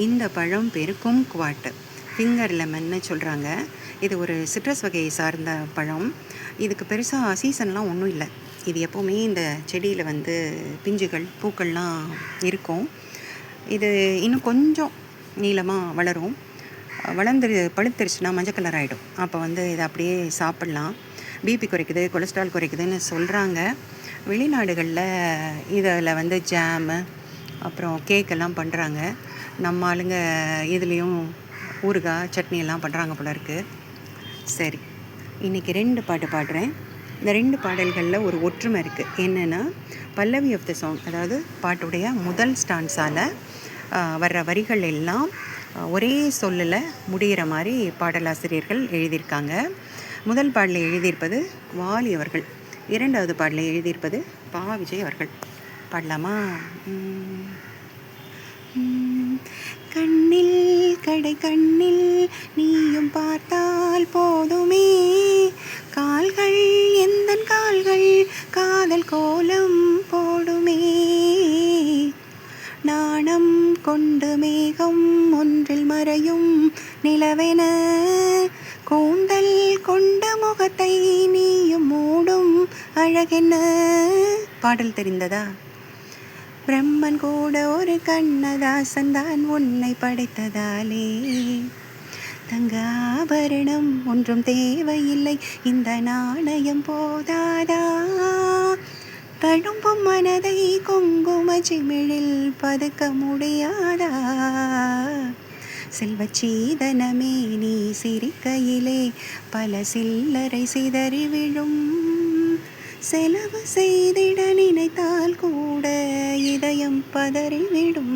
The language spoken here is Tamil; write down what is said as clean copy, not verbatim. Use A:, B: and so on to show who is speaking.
A: இந்த பழம் பேர் கும்குவாட், ஃபிங்கர் லெமன்னு சொல்கிறாங்க. இது ஒரு சிட்ரஸ் வகையை சார்ந்த பழம். இதுக்கு பெருசாக சீசன்லாம் ஒன்றும் இல்லை. இது எப்போவுமே இந்த செடியில் வந்து பிஞ்சுகள் பூக்கள்லாம் இருக்கும். இது இன்னும் கொஞ்சம் நீளமாக வளரும். பழுத்துருச்சுன்னா மஞ்சள் கலர் ஆகிடும். அப்போ வந்து இதை அப்படியே சாப்பிட்லாம். பிபி குறைக்குது, கொலஸ்ட்ரால் குறைக்குதுன்னு சொல்கிறாங்க. வெளிநாடுகளில் இதில் வந்து ஜாமு அப்புறம் கேக்கெல்லாம் பண்ணுறாங்க. நம்ம ஆளுங்க இதுலேயும் ஊறுகாய் சட்னி எல்லாம் பண்ணுறாங்க போல இருக்குது. சரி, இன்றைக்கி 2 பாட்டு பாடுறேன். இந்த 2 பாடல்களில் ஒரு ஒற்றுமை இருக்குது. என்னென்னா, பல்லவி ஆஃப் த சாங், அதாவது பாட்டுடைய முதல் ஸ்டான்ஸால் வர்ற வரிகள் எல்லாம் ஒரே சொல்லில் முடிகிற மாதிரி பாடலாசிரியர்கள் எழுதியிருக்காங்க. முதல் பாடலை எழுதியிருப்பது வாலி அவர்கள், 2வது பாடலை எழுதியிருப்பது பா. விஜய் அவர்கள். பாடலாமா? கண்ணில் கடை கண்ணில் நீயும் பார்த்தால் போதுமே, கால்கள் எந்தன் கால்கள் காதல் கோலம் போடுமே, நாணம் கொண்டு மேகம் ஒன்றில் மறையும் நிலவென, கூந்தல் கொண்ட முகத்தை நீயும் மூடும் அழகென்ன. பாடல் தெரிந்ததா? பிரம்மன் கூட ஒரு கண்ணதாசன் தான் உன்னை படைத்ததாலே, தங்காபரணம் ஒன்றும் தேவையில்லை, இந்த நாணயம் போதாதா, தழும்பும் மனதை குங்கும சிமிழில் பதுக்க முடியாதா, செல்வச்சீதனமே நீ சிரிக்கையிலே பல சில்லறை சிதறி விழும், செலவு செய்திட நினைத்தால் கூட இதயம் பதறிவிடும்.